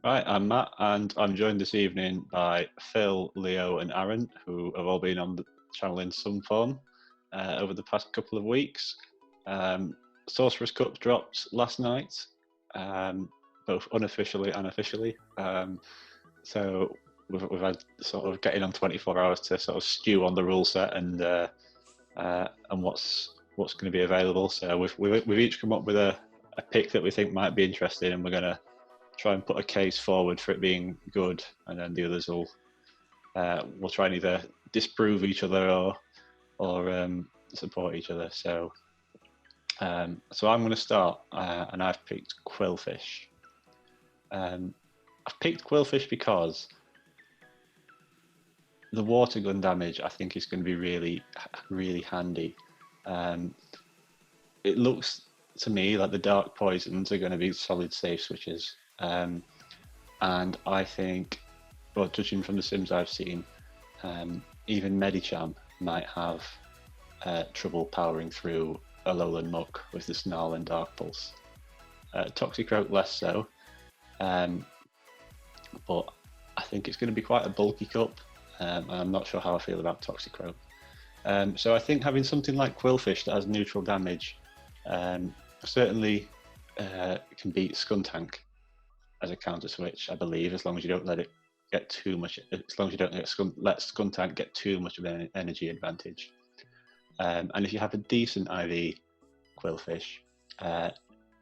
Right, I'm Matt, and I'm joined this evening by Phil, Leo, and Aaron, who have all been on the channel in some form over the past couple of weeks. Sorcerous Cup dropped last night, both unofficially and officially. So we've had sort of getting on 24 hours to sort of stew on the rule set and what's going to be available. So we've each come up with a pick that we think might be interesting, and we're going to try and put a case forward for it being good, and then the others will try and either disprove each other or support each other. So I'm going to start, and I've picked Quillfish. I've picked Quillfish because the water gun damage I think is going to be really, really handy. It looks to me like the dark poisons are going to be solid safe switches. And I think, well, judging from the sims I've seen, even Medicham might have trouble powering through a lowland muck with the Snarl and Dark Pulse. Toxicroak less so, but I think it's going to be quite a bulky cup, and I'm not sure how I feel about Toxicroak. So I think having something like Quillfish that has neutral damage certainly can beat Skuntank as a counter switch, I believe, as long as you don't let it get too much. As long as you don't let Skuntank get too much of an energy advantage. And if you have a decent IV Quillfish,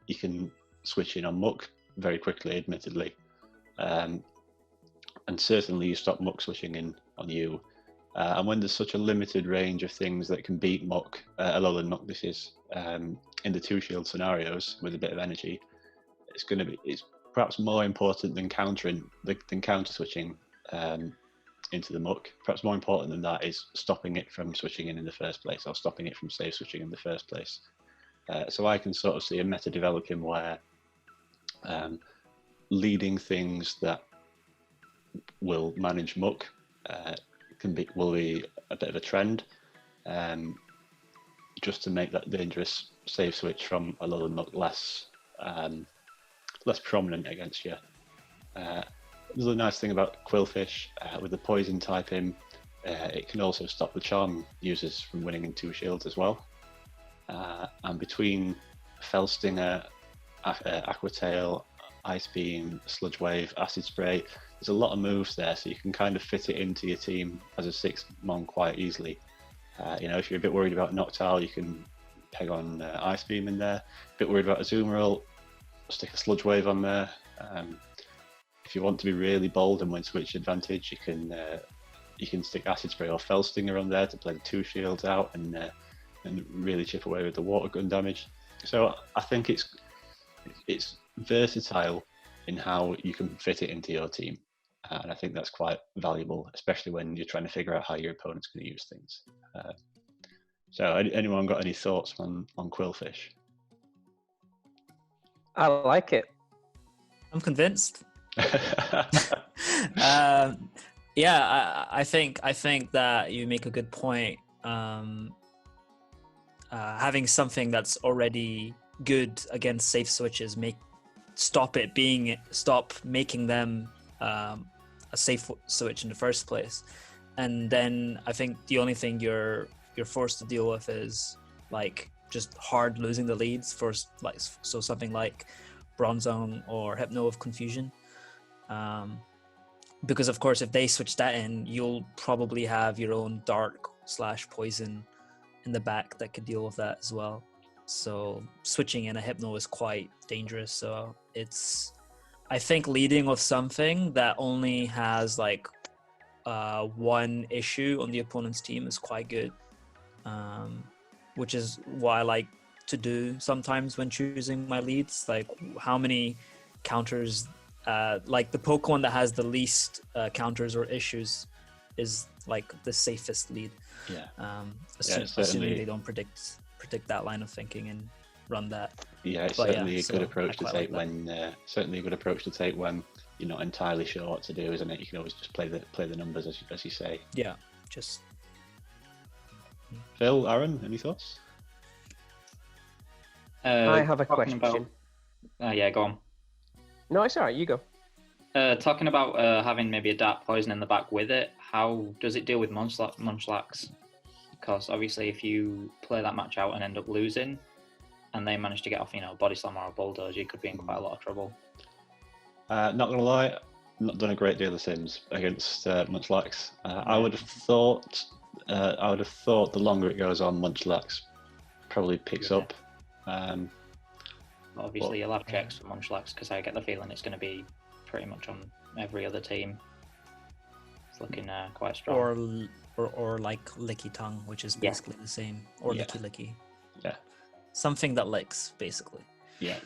you can switch in on Muck very quickly, admittedly. And certainly you stop Muck switching in on you. And when there's such a limited range of things that can beat Muck, Alolan Muck this is, in the two shield scenarios with a bit of energy, it's perhaps more important than counter switching into the Muck. Perhaps more important than that is stopping it from switching in the first place, or stopping it from safe switching in the first place. So I can sort of see a meta developing where leading things that will manage Muck will be a bit of a trend, just to make that dangerous safe switch from a Alolan Muck less prominent against you. There's a nice thing about Quillfish with the poison typing. It can also stop the charm users from winning in two shields as well. And between Fell Stinger, Aqua Tail, Ice Beam, Sludge Wave, Acid Spray, there's a lot of moves there, so you can kind of fit it into your team as a 6-mon quite easily. If you're a bit worried about Noctowl, you can peg on Ice Beam in there. A bit worried about Azumarill, stick a Sludge Wave on there. If you want to be really bold and win switch advantage, you can stick Acid Spray or Fell Stinger on there to play the two shields out and really chip away with the water gun damage. So I think it's versatile in how you can fit it into your team, and I think that's quite valuable, especially when you're trying to figure out how your opponent's going to use things. So anyone got any thoughts on Quillfish? I like it. I'm convinced. I think that you make a good point. Having something that's already good against safe switches stop making them a safe switch in the first place. And then I think the only thing you're forced to deal with is like just hard losing the leads for something like Bronzong or Hypno of Confusion. Because of course if they switch that in, you'll probably have your own dark/poison in the back that could deal with that as well. So switching in a Hypno is quite dangerous. So I think leading with something that only has like one issue on the opponent's team is quite good, which is what I like to do sometimes when choosing my leads. Like how many counters, like the Pokemon that has the least counters or issues is like the safest lead. Assuming they don't predict that line of thinking and run that. Yeah, it's certainly a good approach to take when you're not entirely sure what to do, isn't it? You can always just play the numbers as you say. Yeah, just. Phil, Aaron, any thoughts? I have a question. Yeah, go on. No, it's all right. You go. Talking about having maybe a dark poison in the back with it, how does it deal with Munchlax? Because obviously, if you play that match out and end up losing, and they manage to get off, Body Slam or a Bulldoze, you could be in quite a lot of trouble. Not gonna lie, not done a great deal of sims against Munchlax. I would have thought the longer it goes on, Munchlax probably picks up. Obviously, you'll have checks for Munchlax because I get the feeling it's going to be pretty much on every other team. It's looking quite strong. Or like Licky Tongue, which is basically the same, or Licky Licky. Yeah. Something that licks, basically. Yeah.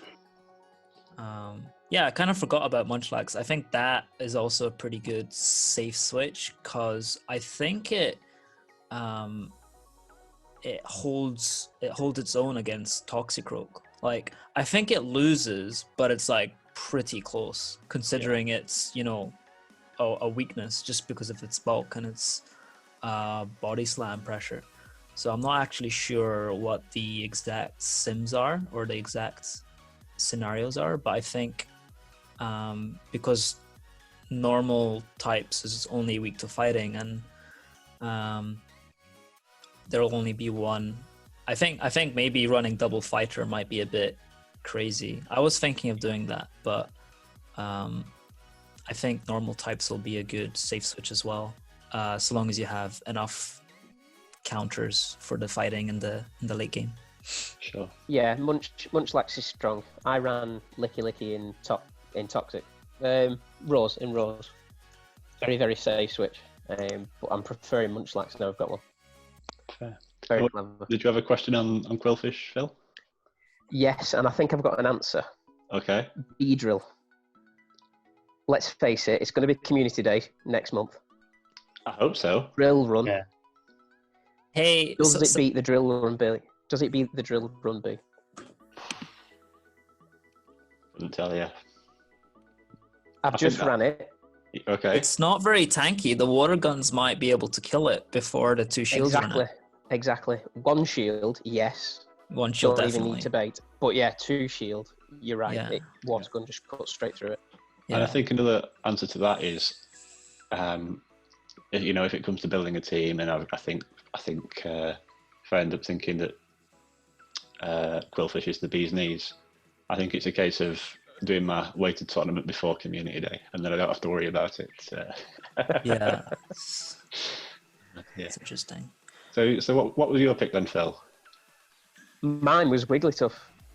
I kind of forgot about Munchlax. I think that is also a pretty good safe switch because I think it holds its own against Toxicroak. Like, I think it loses, but it's like pretty close considering it's a weakness just because of its bulk and its body slam pressure. So I'm not actually sure what the exact sims are or the exact scenarios are, but I think because normal types is only weak to fighting, and there'll only be one. I think maybe running double fighter might be a bit crazy. I was thinking of doing that, but I think normal types will be a good safe switch as well, so long as you have enough counters for the fighting in the late game. Sure. Yeah, Munchlax is strong. I ran Licky Licky in Toxic. Rose. Very, very safe switch. But I'm preferring Munchlax now I've got one. Fair. Very clever. Did you have a question on Quillfish, Phil? Yes, and I think I've got an answer. Okay. Beedrill. Let's face it, it's going to be Community Day next month. I hope so. Drill Run. Yeah. Hey, Does it beat the Drill Run B? Does it beat the Drill Run B? Couldn't tell you. I've just ran it. Okay. It's not very tanky. The water guns might be able to kill it before the two shields run out. Exactly. One shield, yes. One shield Don't definitely. even need to bait. But yeah, two shield, you're right. Yeah. Water gun just cut straight through it. Yeah. And I think another answer to that is, if it comes to building a team, and I think if I end up thinking that Quillfish is the bee's knees, I think it's a case of doing my weighted tournament before Community Day, and then I don't have to worry about it. Yeah. Yeah. It's interesting. So what was your pick then, Phil? Mine was Wigglytuff.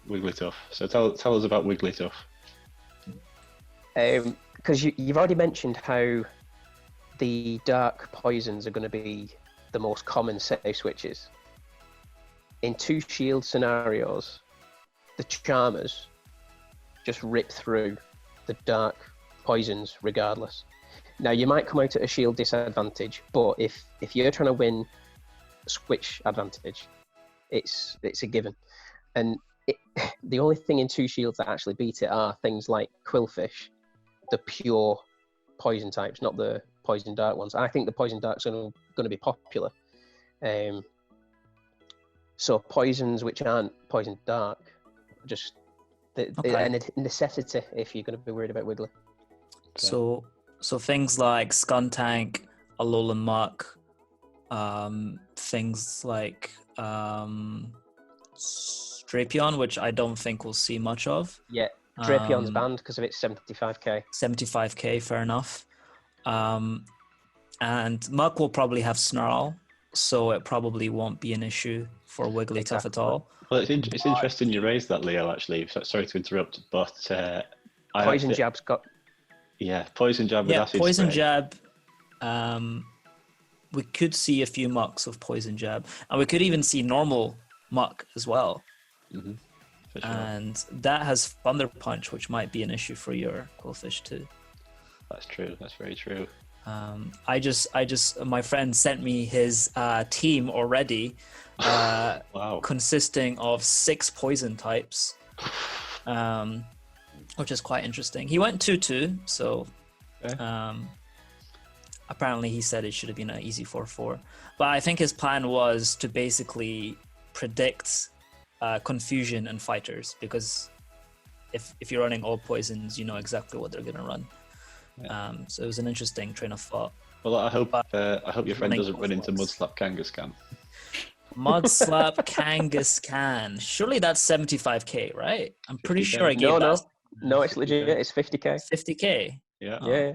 Wigglytuff. So tell us about Wigglytuff. Because you've already mentioned how the dark poisons are going to be the most common safe switches. In two shield scenarios, the Charmers just rip through the dark poisons regardless. Now, you might come out at a shield disadvantage, but if you're trying to win switch advantage, it's a given. And the only thing in two shields that actually beat it are things like Quillfish, the pure poison types, not the poison dark ones. I think the poison darks are going to be popular. So poisons which aren't poison dark, just a necessity if you're going to be worried about Wiggly. So things like Skuntank, Alolan Muck, things like Drapion, which I don't think we'll see much of. Yeah, Drapion's banned because of its 75k. 75k, fair enough. And Muck will probably have Snarl, so it probably won't be an issue for Wigglytuff at all. Well, it's interesting you raised that, Leo, actually. Sorry to interrupt, but... Poison Jab's got... Yeah, Poison Jab with Acid Poison Spray. Jab. We could see a few Mucks of Poison Jab. And we could even see normal Muck as well. Mm-hmm. For sure. And that has Thunder Punch, which might be an issue for your Quillfish too. That's true. That's very true. My friend sent me his team already, Wow. consisting of 6 poison types, which is quite interesting. He went 2-2, so Okay. apparently he said it should have been an easy 4-4. But I think his plan was to basically predict confusion and fighters, because if you're running all poisons, you know exactly what they're going to run. So it was an interesting train of thought. Well, I hope your friend running doesn't run into forwards. Mudslap Kangaskhan. Mudslap Kangaskhan. Surely that's 75k, right? I'm pretty 50K. sure I gave that No, it's legit. It's 50k. 50k. Yeah. Oh. Yeah.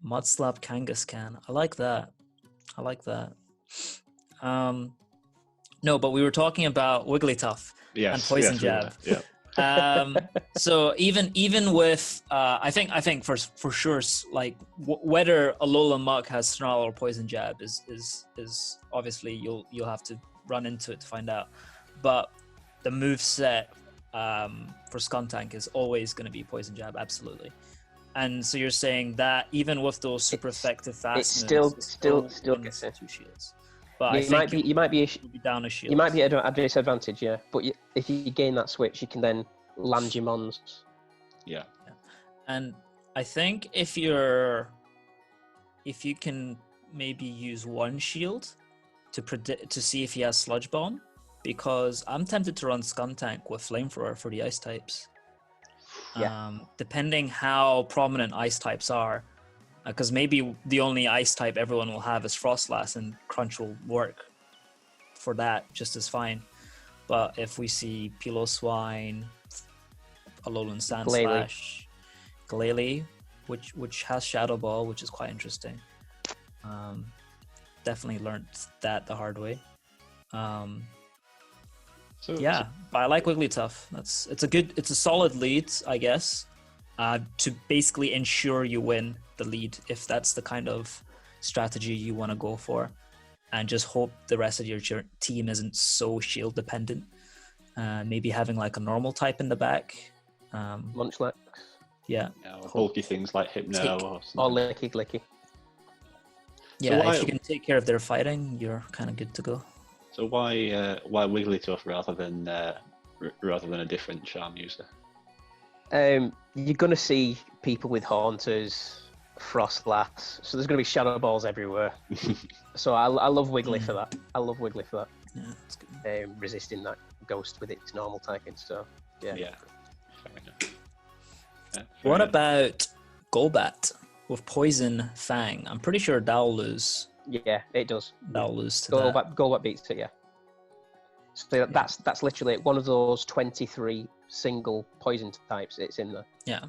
Mudslap Kangaskhan. I like that. No, but we were talking about Wigglytuff Yes. and Poison yes, we were. Jab. Yeah. So even with I think for sure like whether Alolan Muck has Snarl or Poison Jab is obviously you'll have to run into it to find out, but the move set for Skuntank is always going to be Poison Jab, absolutely. And so you're saying that even with those super effective fast It's moves, still wins gets it. 2 shields. But I You think might be you'll be down a shield. you might be at a disadvantage, yeah. But if you gain that switch, you can then land your mons. Yeah. And I think if you can maybe use one shield to see if he has Sludge Bomb, because I'm tempted to run Skuntank with Flamethrower for the ice types. Yeah. Depending how prominent ice types are, because maybe the only ice type everyone will have is Frostlass, and Crunch will work for that just as fine. But if we see Piloswine, Alolan Sandslash, Glalie, which has Shadow Ball, which is quite interesting. Definitely learned that the hard way. But I like Wigglytuff. It's a solid lead, I guess, to basically ensure you win the lead if that's the kind of strategy you want to go for, and just hope the rest of your team isn't so shield dependent. Maybe having like a normal type in the back. Munchlax. Yeah. Or bulky things like Hypno or something. Or Licky Glicky. Yeah, if you can take care of their fighting, you're kind of good to go. So why Wigglytuff rather than a different charm user? You're gonna see people with Haunters, Frostlass, so there's gonna be Shadow Balls everywhere. So I love Wiggly for that. Yeah, that's good. Resisting that ghost with its normal typing. So yeah. Yeah. Fair enough. Yeah, What enough. about Golbat with Poison Fang? I'm pretty sure that'll lose. Yeah, it does. That'll lose to that. Golbat beats it, yeah. So that's literally one of those 23 single poison types. It's in there. Yeah.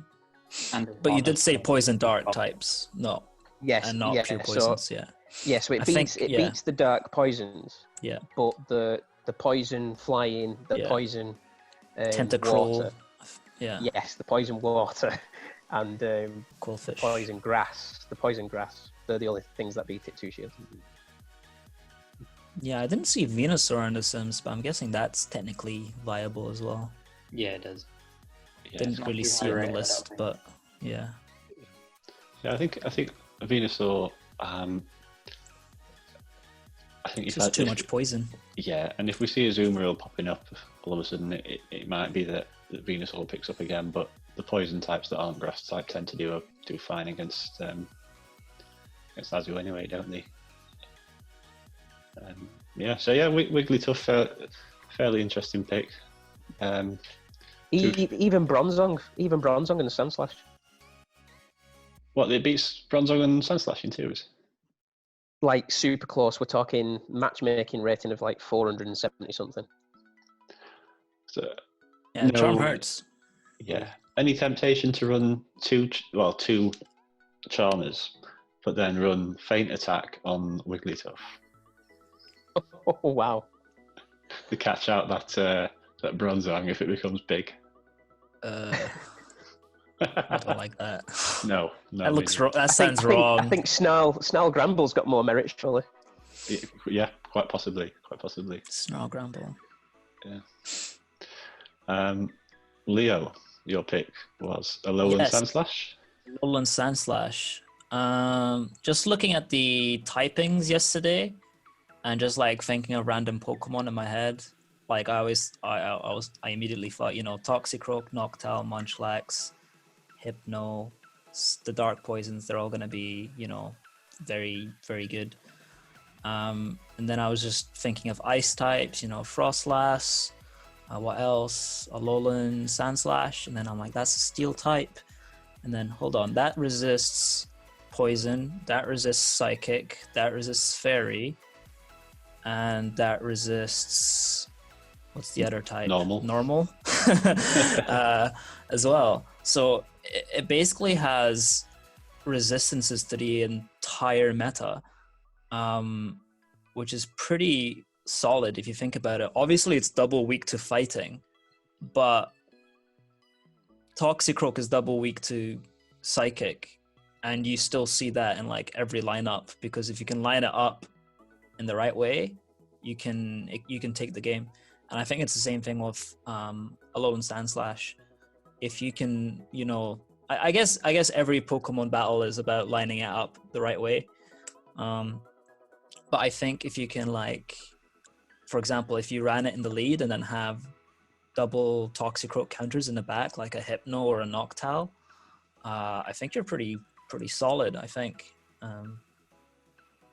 But you did say Poison Dart types, no, Yes, and not yeah, pure poisons. So, Yeah. yeah, so it beats the dark poisons. Yeah. But the poison flying, the poison Tentacruel. water. Yeah. Yes, the poison water and Quillfish. poison grass. The poison grass. They're the only things that beat it 2 shields. Yeah, I didn't see Venusaur in the Sims, but I'm guessing that's technically viable as well. Yeah, it does. Yeah, Didn't really see it on the list, but yeah. Yeah, I think Venusaur. I think It's just too much poison. Yeah, and if we see a Azumarill popping up, all of a sudden it might be that Venusaur picks up again. But the poison types that aren't grass type tend to do fine against Azu anyway, don't they? Wigglytuff, fairly interesting pick. Even Bronzong and the Sandslash. What, it beats Bronzong and Sandslash in twos? Like super close. We're talking matchmaking rating of like 470 something. So Yeah, Charm hurts. Yeah. Any temptation to run two Charmers, but then run Feint Attack on Wigglytuff Oh wow! to catch out that Bronzong if it becomes big? I don't like that. No. That looks wrong. That sounds wrong. I think Snarl Gramble's got more merit, surely. Yeah, quite possibly. Snarl Gramble. Yeah. Leo, your pick was Alolan Sandslash. Alolan Sandslash. Just looking at the typings yesterday, and just like thinking of random Pokemon in my head. Like I immediately thought, Toxicroak, Noctowl, Munchlax, Hypno, the dark poisons, they're all going to be, very, very good. And then I was just thinking of ice types, Frostlass, what else? Alolan Sandslash. And then I'm like, that's a steel type. And then hold on, that resists poison, that resists psychic, that resists fairy, and that resists, what's the other type? Normal. As well. So it basically has resistances to the entire meta, which is pretty solid if you think about it. Obviously it's double weak to fighting, but Toxicroak is double weak to psychic, and you still see that in like every lineup, because if you can line it up in the right way, you can take the game. And I think it's the same thing with Alolan Sandslash. If you can, you know, I guess every Pokemon battle is about lining it up the right way. But I think if you can, like, for example, if you ran it in the lead and then have double Toxicroak counters in the back, like a Hypno or a Noctowl, I think you're pretty solid, I think.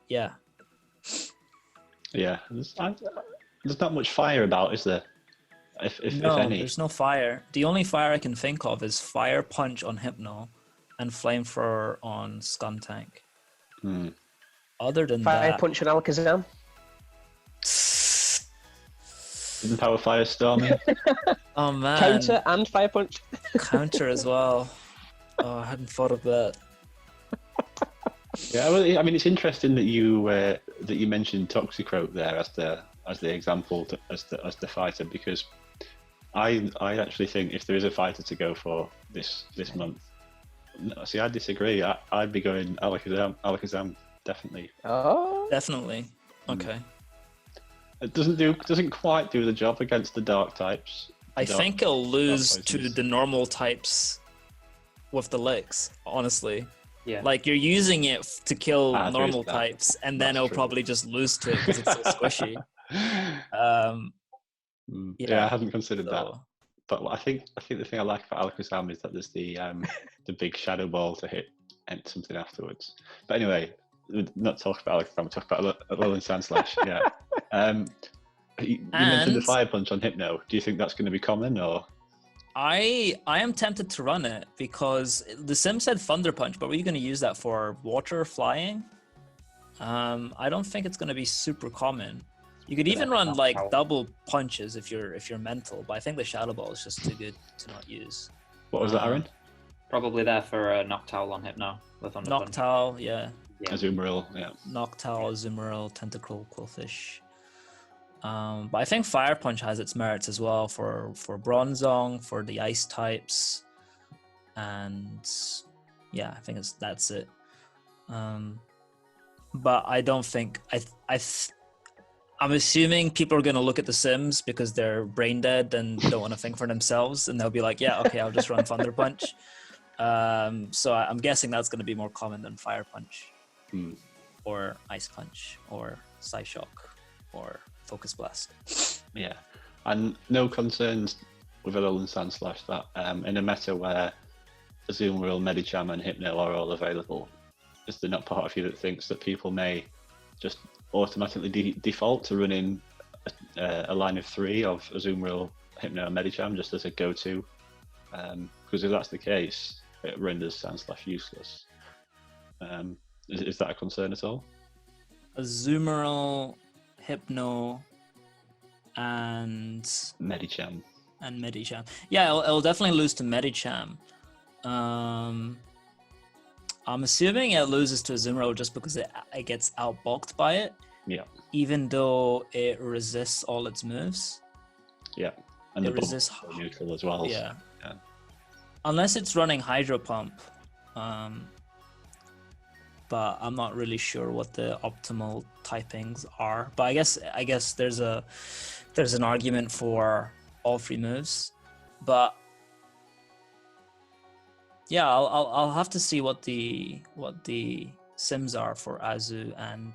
Yeah. Yeah. There's not much fire about, is there? If any. There's no fire. The only fire I can think of is Fire Punch on Hypno and Flamethrower on Skuntank. Other than Fire that... Punch on Alakazam? Isn't Power Fire Storming? Oh, man. Counter and Fire Punch? Counter as well. Oh, I hadn't thought of that. Yeah, well, I mean, it's interesting that you mentioned Toxicroak there as the example as the fighter, because I actually think if there is a fighter to go for this month, see, I disagree. I'd be going Alakazam definitely. Oh, Definitely. Okay. It doesn't quite do the job against the dark types. I think it'll lose to poisons. the normal types with the licks, honestly. Yeah. Like, you're using it to kill There normal is that. types, and then That's it'll true. probably just lose to it because it's so squishy. Yeah, I hadn't considered that. So, But I think the thing I like about Alakazam is that there's the big shadow ball to hit and something afterwards. But anyway, not talk about Alakazam, we'll talk about Alolan Sandslash. Yeah. You mentioned the And- Fire Punch on Hypno. Do you think that's going to be common, or? I am tempted to run it because the sim said Thunder Punch, but were you going to use that for water, flying? I don't think it's going to be super common. You could even run like double punches if you're mental, but I think the Shadow Ball is just too good to not use. What was that, Aaron? Probably there for a Noctowl on Hypno with Thunder Punch. Noctowl, yeah. Azumarill, yeah. Noctowl, Azumarill, Tentacruel, Quillfish. But I think Fire Punch has its merits as well for Bronzong, for the ice types, and yeah, I think that's it. But I don't think I'm assuming people are going to look at the Sims because they're brain dead and don't want to think for themselves, and they'll be like, yeah, okay, I'll just run Thunder Punch. So I'm guessing that's going to be more common than Fire Punch, or Ice Punch, or Psyshock, or Focus Blast. Yeah, and no concerns with Alolan Sandslash that in a meta where Azumarill, Medicham, and Hypno are all available, is there not part of you that thinks that people may just automatically default to running a line of 3 of Azumarill, Hypno, and Medicham just as a go-to? Because if that's the case, it renders Sandslash useless. Is that a concern at all? Azumarill, Hypno, and Medicham. Medicham. Yeah, it'll definitely lose to Medicham. I'm assuming it loses to Azumarill just because it gets outbulked by it. Yeah. Even though it resists all its moves. Yeah. And it the resists neutral as well. Yeah. Yeah. Unless it's running Hydro Pump. But I'm not really sure what the optimal typings are. But I guess there's an argument for all 3 moves. But yeah, I'll have to see what the sims are for Azu, and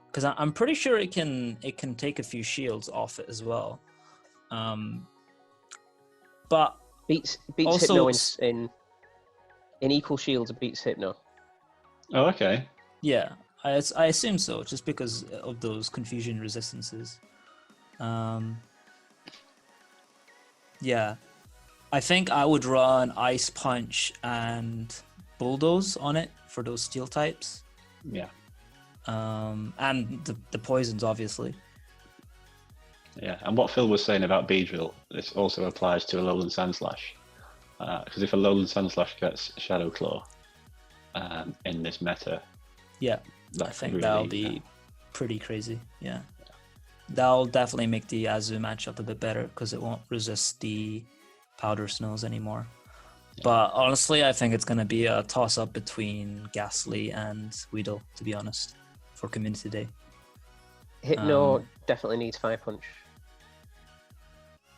because I'm pretty sure it can take a few shields off it as well. But beats also, Hypno in equal shields. It beats Hypno. Oh, okay. Yeah, I assume so, just because of those confusion resistances. Yeah. I think I would run Ice Punch and Bulldoze on it for those steel types. Yeah. And the poisons, obviously. Yeah, and what Phil was saying about Beedrill, this also applies to a Lowland Sandslash. Because if a Lowland Sandslash gets Shadow Claw in this meta, Yeah, that I think could that'll really, be pretty crazy. Yeah. That'll definitely make the Azu matchup a bit better because it won't resist the Powder Snows anymore. Yeah. But honestly, I think it's going to be a toss-up between Ghastly and Weedle, to be honest, for Community Day. Hypno definitely needs Fire Punch.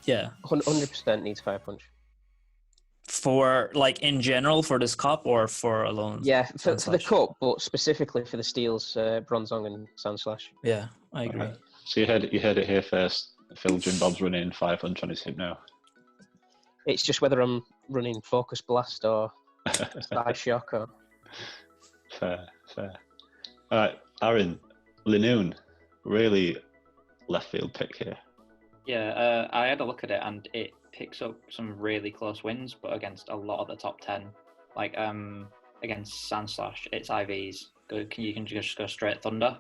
Yeah. 100% needs Fire Punch. For, like, in general for this cup or for alone? Yeah, for the Sandslash? cup, but specifically for the steels, Bronzong and Sandslash. Yeah, I agree. So you heard it here first. PhiliJimBob's running 500 on his Hypno. It's just whether I'm running Focus Blast or Side Shock or... Fair. All right, Aaron, Linoon, really left field pick here. Yeah, I had a look at it and it picks up some really close wins, but against a lot of the top 10. Like against Sandslash, it's IVs. You can just go straight Thunder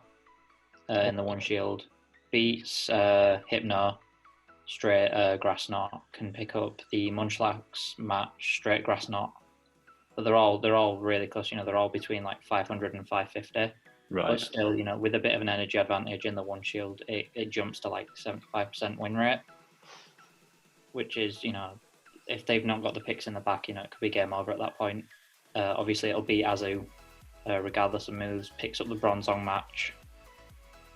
in the one shield. Beats Hypno, straight Grass Knot. Can pick up the Munchlax match, straight Grass Knot. But they're all really close. They're all between like 500 and 550. Right. But still, with a bit of an energy advantage in the one shield, it jumps to like 75% win rate, which is, if they've not got the picks in the back, it could be game over at that point. Obviously, it'll beat Azu, regardless of moves, picks up the Bronzong match.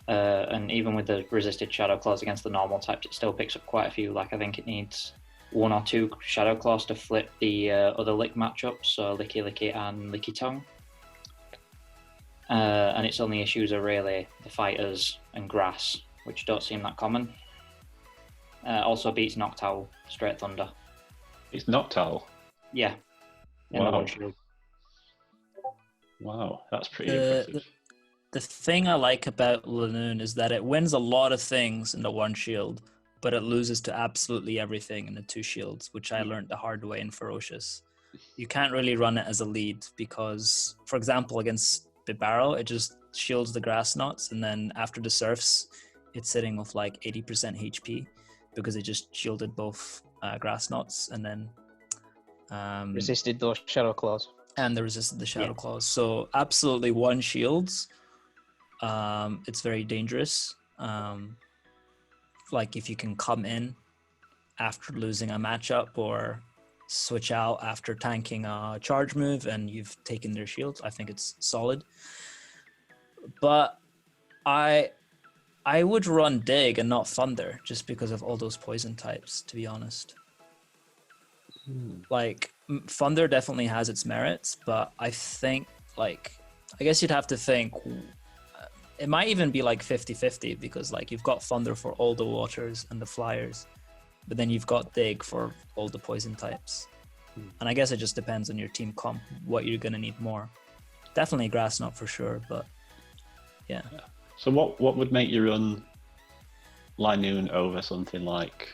And even with the resisted Shadow Claws against the normal types, it still picks up quite a few. Like, I think it needs 1 or 2 Shadow Claws to flip the other Lick matchups, so Licky Licky and Licky Tongue. And its only issues are really the Fighters and Grass, which don't seem that common. Also beats Noctowl, straight Thunder. It's Noctowl. Yeah. In the one shield. Wow, that's pretty impressive. The thing I like about Linoon is that it wins a lot of things in the one shield, but it loses to absolutely everything in the 2 shields, which I learned the hard way in Ferocious. You can't really run it as a lead because, for example, against Bibarel, it just shields the Grass Knots, and then after the Surfs, it's sitting with like 80% HP because it just shielded both Grass Knots and then resisted those Shadow Claws. And they resisted the Shadow Claws. So absolutely one shields. It's very dangerous. Like if you can come in after losing a matchup or switch out after tanking a charge move and you've taken their shields, I think it's solid. But I would run Dig and not Thunder just because of all those poison types, to be honest. Like Thunder definitely has its merits, but I think I guess you'd have to think it might even be like 50-50 because like you've got Thunder for all the waters and the flyers, but then you've got Dig for all the poison types. And I guess it just depends on your team comp, what you're going to need more. Definitely Grass Knot for sure, but yeah. So what would make you run Linoon over something like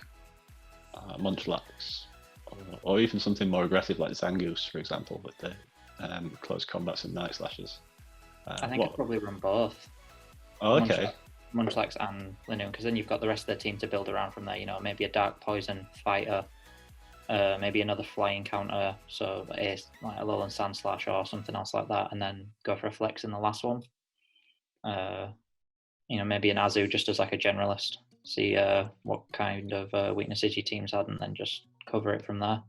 Munchlax? Or even something more aggressive like Zangoose, for example, with the close combats and Night Slashes? I think I'd probably run both. Oh, okay. Munchlax and Linoon, because then you've got the rest of the team to build around from there. Maybe a Dark Poison fighter, maybe another flying counter, so like a Lowland Sandslash or something else like that, and then go for a flex in the last one. Maybe an Azu just as like a generalist. See what kind of weaknesses your teams had, and then just cover it from there.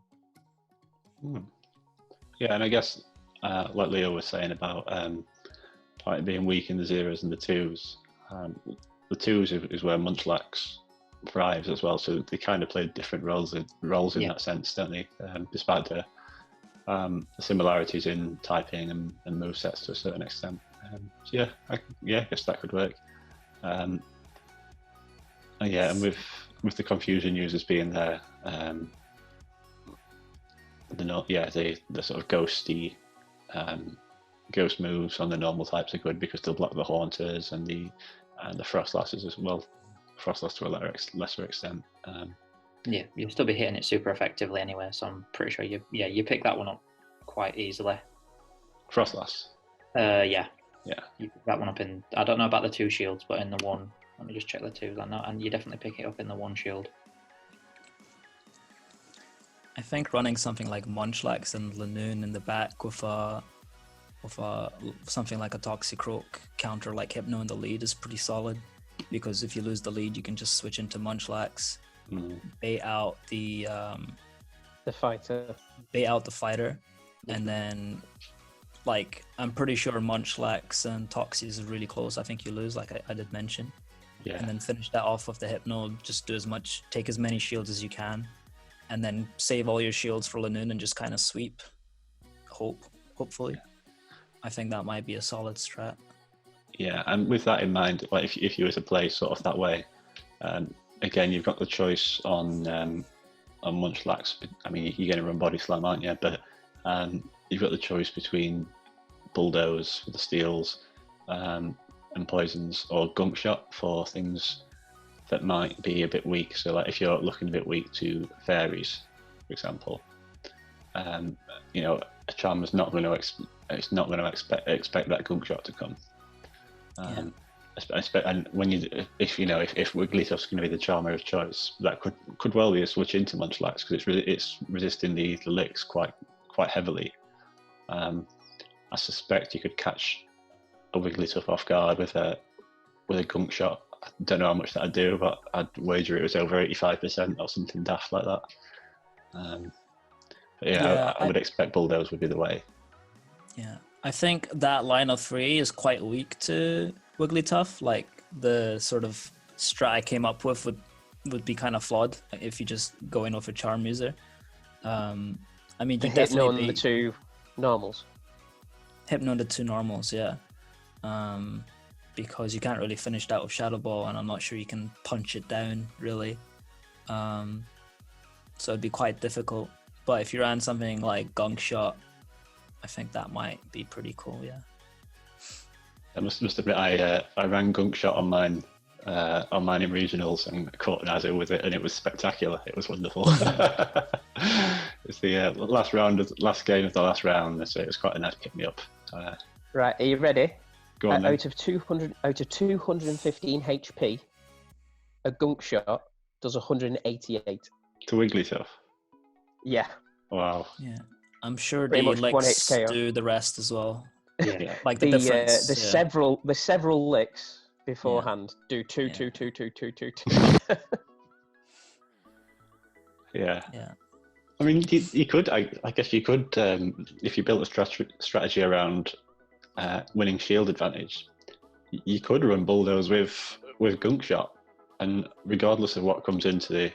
Yeah, and I guess like Leo was saying about being weak in the 0s and the 2s. The 2s is where Munchlax thrives as well, so they kind of play different roles in that sense, don't they? Despite the similarities in typing and movesets to a certain extent. So I guess that could work. And with the confusion users being there, the sort of ghosty ghost moves on the normal types are good because they'll block the Haunters and the Frostlasses as well. Frostlass to a lesser extent. Yeah, you'll still be hitting it super effectively anyway. So I'm pretty sure you pick that one up quite easily. Frostlass. Yeah. Yeah. You pick that one up in. I don't know about the 2 shields, but in the 1. Let me just check the 2s. I know, and you definitely pick it up in the 1 shield. I think running something like Munchlax and Lanoon in the back with something like a Toxicroak counter like Hypno in the lead is pretty solid, because if you lose the lead, you can just switch into Munchlax, bait out the fighter, and then like I'm pretty sure Munchlax and Toxie is really close. I think you lose, like I did mention. Yeah. And then finish that off with the Hypno. Just take as many shields as you can, and then save all your shields for Lanoon and just kind of sweep. Hopefully. I think that might be a solid strat. Yeah, and with that in mind, like if you were to play sort of that way, again, you've got the choice on Munchlax. I mean, you're going to run Body Slam, aren't you? But you've got the choice between Bulldoze for the steals, and poisons, or Gunk Shot for things that might be a bit weak. So like if you're looking a bit weak to fairies, for example, you know, a Charmer's not going to expect that Gunk Shot to come. And when if Wigglytuff's going to be the Charmer of choice, that could well be a switch into Munchlax, because it's resisting the licks quite heavily. I suspect you could catch a Wigglytuff off guard with a Gunk Shot. I don't know how much that'd do, but I'd wager it was over 85% or something daft like that. But I would expect Bulldoze would be the way. Yeah, I think that line of 3 is quite weak to Wigglytuff. Like the sort of strat I came up with would be kind of flawed if you just go in with a Charm user. I mean, you Hypno on the 2 normals. Hypno on the 2 normals, yeah. Because you can't really finish that with Shadow Ball, and I'm not sure you can punch it down really. So it'd be quite difficult. But if you ran something like Gunk Shot, I think that might be pretty cool, yeah. I must admit, I ran Gunk Shot on mine in regionals and caught an Azure with it, and it was spectacular. It was wonderful. It's the last game of the last round, so it was quite a nice pick me up. Right, are you ready? Go on, out of 215 HP, a Gunk Shot does 188 to Wigglytuff. Yeah. Wow. Yeah, I'm sure Pretty the much 1 licks HKO. do the rest as well. Yeah. Like the difference. The several licks beforehand do 2. Yeah. Yeah. I mean, you could. I guess you could, if you built a strategy around winning shield advantage. You could run Bulldoze with Gunk Shot, and regardless of what comes into the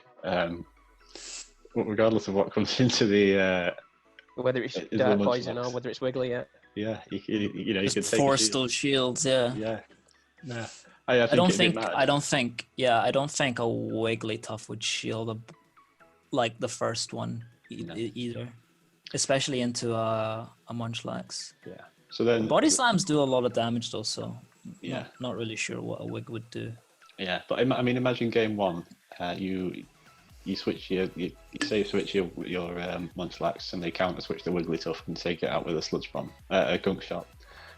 whether it's Dark Poison or whether it's Wiggly, yeah, you Just could take force those shields, yeah. Yeah. I don't think a Wigglytuff would shield like the first one either, especially into a Munchlax. Yeah. So then Body Slams do a lot of damage though, so yeah, not really sure what a Wig would do. Yeah, but I mean, imagine game 1, you switch your Munchlax, and they counter switch the Wigglytuff and take it out with a Sludge Bomb, a Gunk Shot.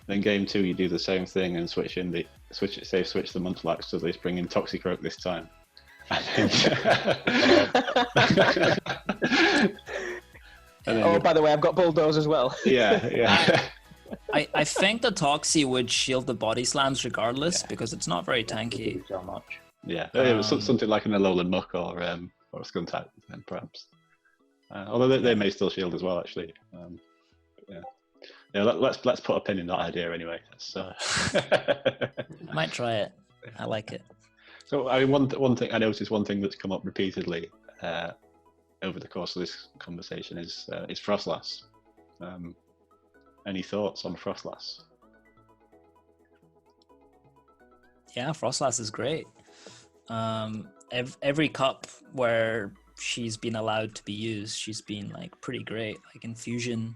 Then game 2, you do the same thing and switch the Munchlax, so they bring in Toxicroak this time. By the way, I've got Bulldoze as well. Yeah. I think the Toxie would shield the Body Slams regardless, because it's not very tanky. So much. Yeah, it was something like an Alolan Muck or a Skuntank, then perhaps. Although they may still shield as well, actually. Let's put a pin in that idea anyway. I might try it. I like it. So I mean, one thing I noticed, one thing that's come up repeatedly over the course of this conversation is Frostlass. Any thoughts on Frostlass? Yeah, Frostlass is great. Every cup where she's been allowed to be used, she's been like pretty great. Like in Fusion,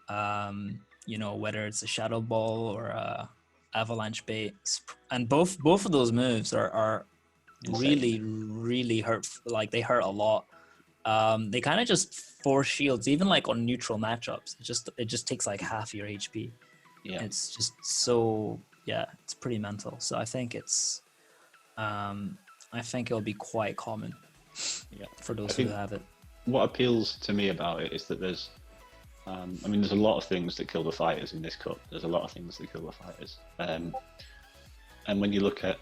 whether it's a Shadow Ball or a Avalanche Bait, and both of those moves are really hurt. Like they hurt a lot. They kind of just force shields, even like on neutral matchups. It just takes like half your HP. Yeah. It's just so it's pretty mental. So I think it'll be quite common. Yeah. For those who have it. What appeals to me about it is that there's a lot of things that kill the fighters in this cup. There's a lot of things that kill the fighters. And when you look at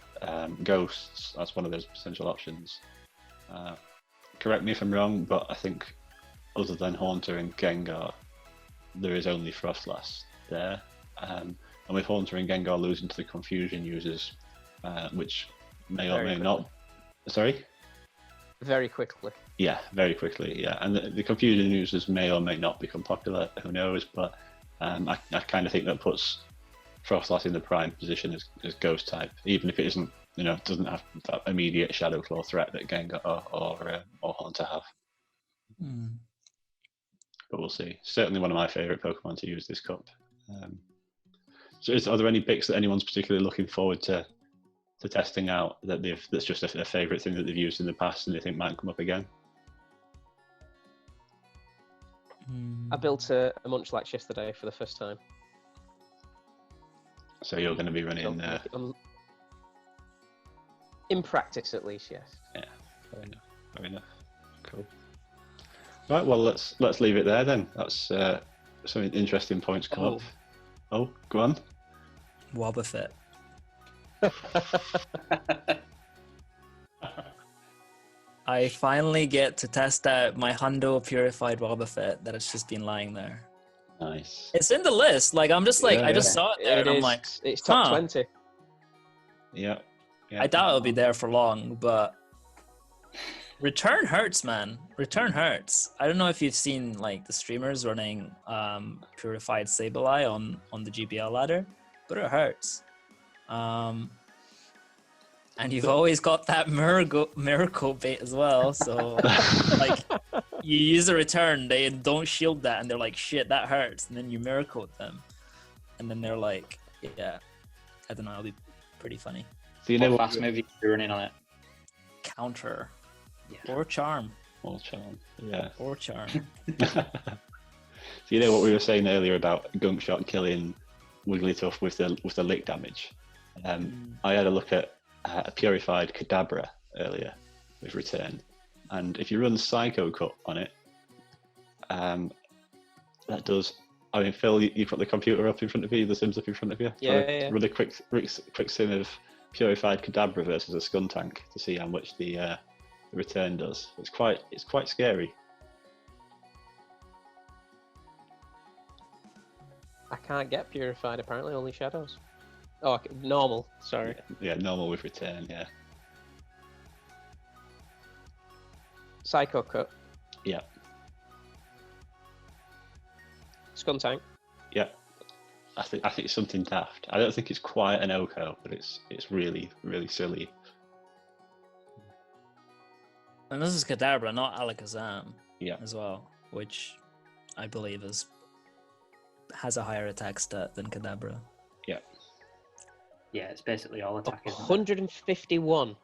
ghosts as one of those potential options, correct me if I'm wrong, but I think other than Haunter and Gengar, there is only Frostlass there. And with Haunter and Gengar losing to the Confusion users, which may or may not... Sorry? Very quickly. Yeah, very quickly, yeah. And the Confusion users may or may not become popular, who knows, but I kind of think that puts Frostlass in the prime position as Ghost type, even if it isn't, doesn't have that immediate Shadow Claw threat that Gengar or Haunter have. Mm. But we'll see. Certainly one of my favourite Pokemon to use this cup. So are there any picks that anyone's particularly looking forward to testing out that's just a favourite thing that they've used in the past and they think might come up again? I built a Munchlax yesterday for the first time. So you're going to be running... in practice, at least, yes. Yeah, fair enough. Cool. Right, well, let's leave it there then. That's some interesting points come up. Oh, go on. Wobbuffet. I finally get to test out my Hundo Purified Wobbuffet that has just been lying there. Nice. It's in the list. Like I'm just like I just saw it there and I'm like, it's top 20. Yeah. I doubt it'll be there for long, but return hurts, man. Return hurts. I don't know if you've seen like the streamers running Purified Sableye on the GBL ladder, but it hurts. And you've always got that miracle bait as well. So like you use a return, they don't shield that and they're like, shit, that hurts. And then you miracle them. And then they're like, yeah, I don't know, it'll be pretty funny. So you know what fast move you're running on it? Counter. Yeah. Or charm. Or charm, yeah. Or charm. So you know what we were saying earlier about Gunk Shot killing Wigglytuff with the lick damage? I had a look at a Purified Kadabra earlier with Return, and if you run Psycho Cut on it, that does... I mean, Phil, you've got the computer up in front of you, the Sims up in front of you. Yeah. Run a quick sim of Purified Kadabra versus a Skuntank to see how much the Return does. It's quite scary. I can't get Purified, apparently, only Shadows. Oh, normal, sorry. Yeah, normal with Return, yeah. Psycho Cut. Yeah. Skuntank. Yeah. I think it's something daft. I don't think it's quite an Oko, but it's really, really silly. And this is Kadabra, not Alakazam. Yeah. As well, which I believe has a higher attack stat than Kadabra. Yeah. Yeah, it's basically all attack, isn't it? 151.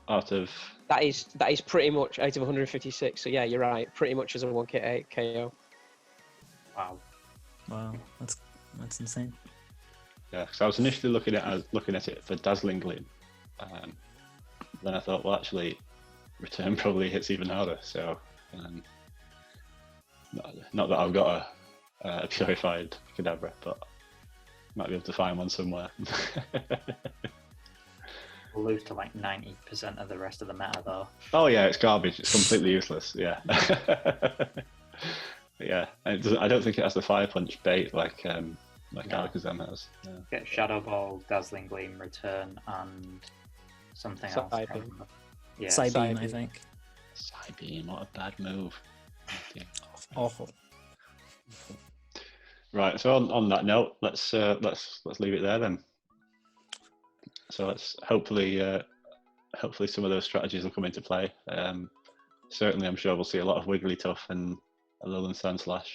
Out of... That is pretty much out of 156. So yeah, you're right. Pretty much as a 1k8 KO. Wow, that's insane. Yeah, because I was initially looking at it for Dazzling Gleam. Then I thought, well, actually, Return probably hits even harder. So, not that I've got a Purified Kadabra, but might be able to find one somewhere. We'll lose to like 90% of the rest of the meta, though. Oh yeah, it's garbage. It's completely useless. Yeah. Yeah, and I don't think it has the Fire Punch bait like Alakazam has. Yeah. Get Shadow Ball, Dazzling Gleam, Return, and something else. I can't remember. Yeah, Psybeam, I think. Psybeam, what a bad move. Awful. Right, so on that note, let's leave it there then. So let's hopefully some of those strategies will come into play. Certainly, I'm sure we'll see a lot of Wigglytuff and Alolan Sandslash,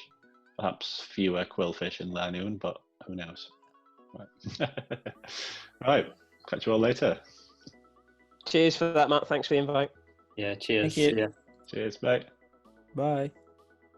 perhaps fewer Quillfish and Lanoon, but who knows? Right. Right, catch you all later. Cheers for that, Matt. Thanks for the invite. Yeah, cheers. Thank you. Yeah. Cheers, mate. Bye.